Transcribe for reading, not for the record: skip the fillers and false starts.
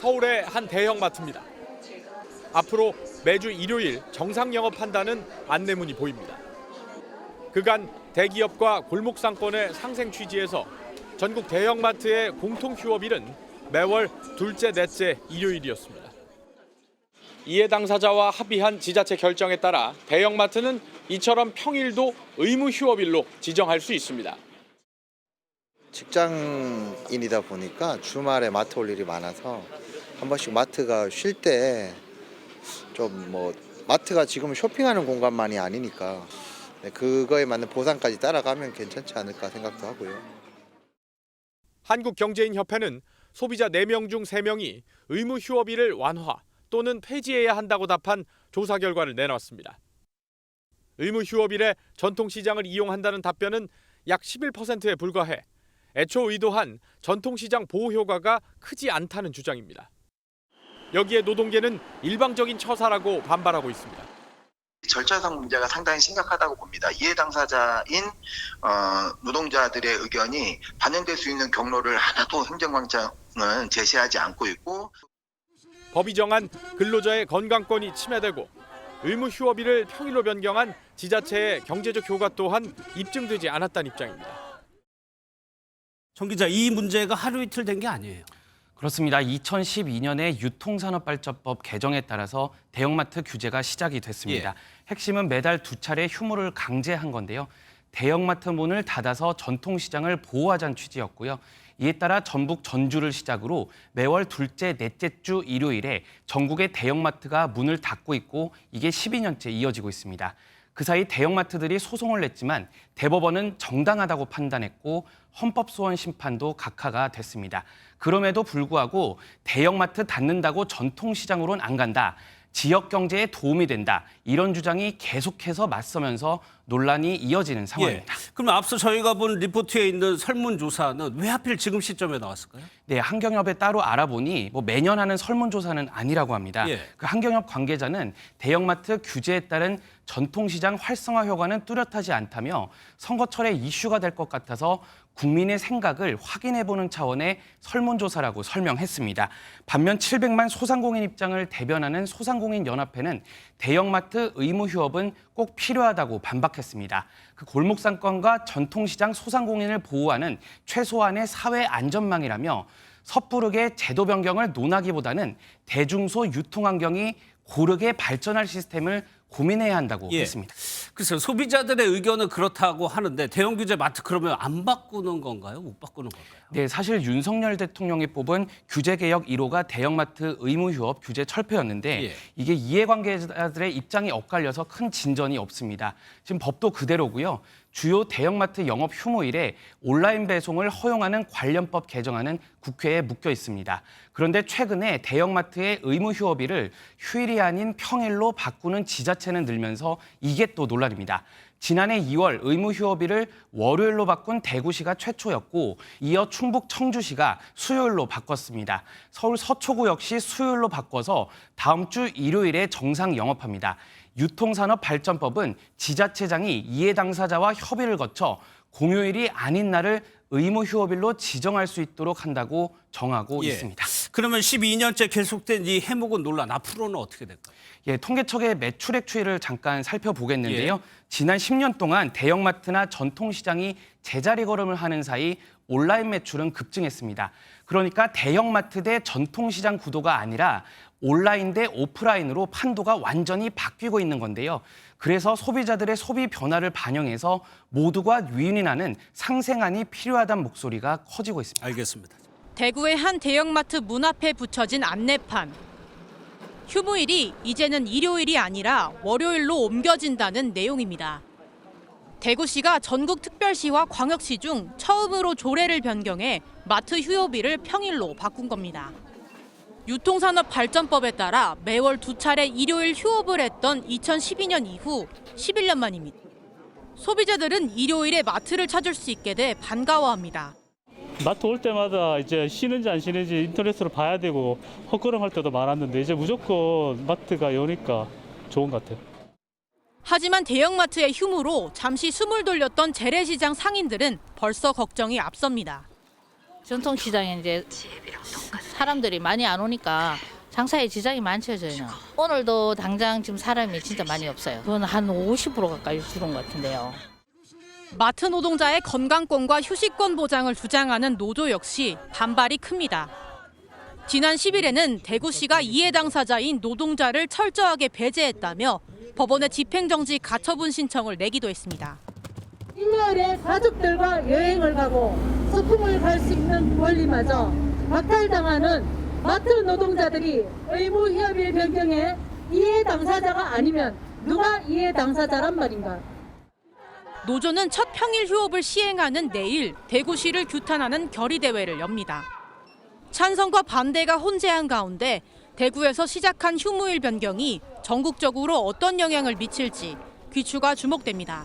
서울의 한 대형마트입니다. 앞으로 매주 일요일 정상 영업한다는 안내문이 보입니다. 그간 대기업과 골목 상권의 상생 취지에서 전국 대형마트의 공통 휴업일은 매월 둘째, 넷째 일요일이었습니다. 이해 당사자와 합의한 지자체 결정에 따라 대형마트는 이처럼 평일도 의무 휴업일로 지정할 수 있습니다. 직장인이다 보니까 주말에 마트 올 일이 많아서 한 번씩 마트가 쉴 때 좀 마트가 지금 쇼핑하는 공간만이 아니니까 그거에 맞는 보상까지 따라가면 괜찮지 않을까 생각도 하고요. 한국경제인협회는 소비자 4명 중 3명이 의무 휴업일을 완화 또는 폐지해야 한다고 답한 조사 결과를 내놨습니다. 의무 휴업일에 전통시장을 이용한다는 답변은 약 11%에 불과해 애초 의도한 전통시장 보호 효과가 크지 않다는 주장입니다. 여기에 노동계는 일방적인 처사라고 반발하고 있습니다. 절차상 문제가 상당히 심각하다고 봅니다. 이해 당사자인 노동자들의 의견이 반영될 수 있는 경로를 하나도 행정관청은 제시하지 않고 있고, 법이 정한 근로자의 건강권이 침해되고 의무 휴업일을 평일로 변경한 지자체의 경제적 효과 또한 입증되지 않았다는 입장입니다. 정 기자, 이 문제가 하루 이틀 된 게 아니에요. 그렇습니다. 2012년에 유통산업발전법 개정에 따라서 대형마트 규제가 시작이 됐습니다. 핵심은 매달 2차례 휴무를 강제한 건데요. 대형마트 문을 닫아서 전통시장을 보호하자는 취지였고요. 이에 따라 전북 전주를 시작으로 매월 둘째, 넷째 주 일요일에 전국의 대형마트가 문을 닫고 있고 이게 12년째 이어지고 있습니다. 그 사이 대형마트들이 소송을 냈지만 대법원은 정당하다고 판단했고 헌법소원 심판도 각하가 됐습니다. 그럼에도 불구하고 대형마트 닫는다고 전통시장으로는 안 간다. 지역 경제에 도움이 된다. 이런 주장이 계속해서 맞서면서 논란이 이어지는 상황입니다. 그럼 앞서 저희가 본 리포트에 있는 설문조사는 왜 하필 지금 시점에 나왔을까요? 네, 한경협에 따로 알아보니 매년 하는 설문조사는 아니라고 합니다. 그 한경협 관계자는 대형마트 규제에 따른 전통시장 활성화 효과는 뚜렷하지 않다며 선거철에 이슈가 될 것 같아서 국민의 생각을 확인해보는 차원의 설문조사라고 설명했습니다. 반면 700만 소상공인 입장을 대변하는 소상공인연합회는 대형마트 의무 휴업은 꼭 필요하다고 반박했습니다. 그 골목상권과 전통시장 소상공인을 보호하는 최소한의 사회 안전망이라며 섣부르게 제도 변경을 논하기보다는 대중소 유통환경이 고르게 발전할 시스템을 고민해야 한다고 했습니다. 글쎄요, 소비자들의 의견은 그렇다고 하는데 대형 규제 마트 그러면 안 바꾸는 건가요? 못 바꾸는 건가요? 네, 사실 윤석열 대통령이 뽑은 규제개혁 1호가 대형마트 의무휴업 규제 철폐였는데 이게 이해관계자들의 입장이 엇갈려서 큰 진전이 없습니다. 지금 법도 그대로고요. 주요 대형마트 영업 휴무일에 온라인 배송을 허용하는 관련법 개정안은 국회에 묶여 있습니다. 그런데 최근에 대형마트의 의무 휴업일을 휴일이 아닌 평일로 바꾸는 지자체는 늘면서 이게 또 논란입니다. 지난해 2월 의무 휴업일을 월요일로 바꾼 대구시가 최초였고 이어 충북 청주시가 수요일로 바꿨습니다. 서울 서초구 역시 수요일로 바꿔서 다음 주 일요일에 정상 영업합니다. 유통산업발전법은 지자체장이 이해 당사자와 협의를 거쳐 공휴일이 아닌 날을 의무 휴업일로 지정할 수 있도록 한다고 정하고 있습니다. 그러면 12년째 계속된 이 해묵은 논란 앞으로는 어떻게 될까요? 통계청의 매출액 추이를 잠깐 살펴보겠는데요. 지난 10년 동안 대형마트나 전통시장이 제자리 걸음을 하는 사이 온라인 매출은 급증했습니다. 그러니까 대형마트 대 전통시장 구도가 아니라 온라인 대 오프라인으로 판도가 완전히 바뀌고 있는 건데요. 그래서 소비자들의 소비 변화를 반영해서 모두가 유인이 나는 상생안이 필요하다는 목소리가 커지고 있습니다. 알겠습니다. 대구의 한 대형마트 문 앞에 붙여진 안내판. 휴무일이 이제는 일요일이 아니라 월요일로 옮겨진다는 내용입니다. 대구시가 전국특별시와 광역시 중 처음으로 조례를 변경해 마트 휴업일을 평일로 바꾼 겁니다. 유통산업발전법에 따라 매월 2차례 일요일 휴업을 했던 2012년 이후 11년 만입니다. 소비자들은 일요일에 마트를 찾을 수 있게 돼 반가워합니다. 마트 올 때마다 이제 쉬는지 안 쉬는지 인터넷으로 봐야 되고 헛걸음할 때도 많았는데 이제 무조건 마트가 여니까 좋은 것 같아요. 하지만 대형마트의 휴무로 잠시 숨을 돌렸던 재래시장 상인들은 벌써 걱정이 앞섭니다. 전통시장에 이제 사람들이 많이 안 오니까 장사에 지장이 많죠, 저희는. 오늘도 당장 지금 사람이 진짜 많이 없어요. 그건 한 50% 가까이 줄은 것 같은데요. 마트 노동자의 건강권과 휴식권 보장을 주장하는 노조 역시 반발이 큽니다. 지난 10일에는 대구시가 이해 당사자인 노동자를 철저하게 배제했다며 법원에 집행정지 가처분 신청을 내기도 했습니다. 일요일에 가족들과 여행을 가고 소풍을 갈 수 있는 권리마저 박탈당하는 마트 노동자들이 의무 협의일 변경에 이해 당사자가 아니면 누가 이해 당사자란 말인가? 노조는 첫 평일 휴업을 시행하는 내일 대구시를 규탄하는 결의대회를 엽니다. 찬성과 반대가 혼재한 가운데 대구에서 시작한 휴무일 변경이 전국적으로 어떤 영향을 미칠지 귀추가 주목됩니다.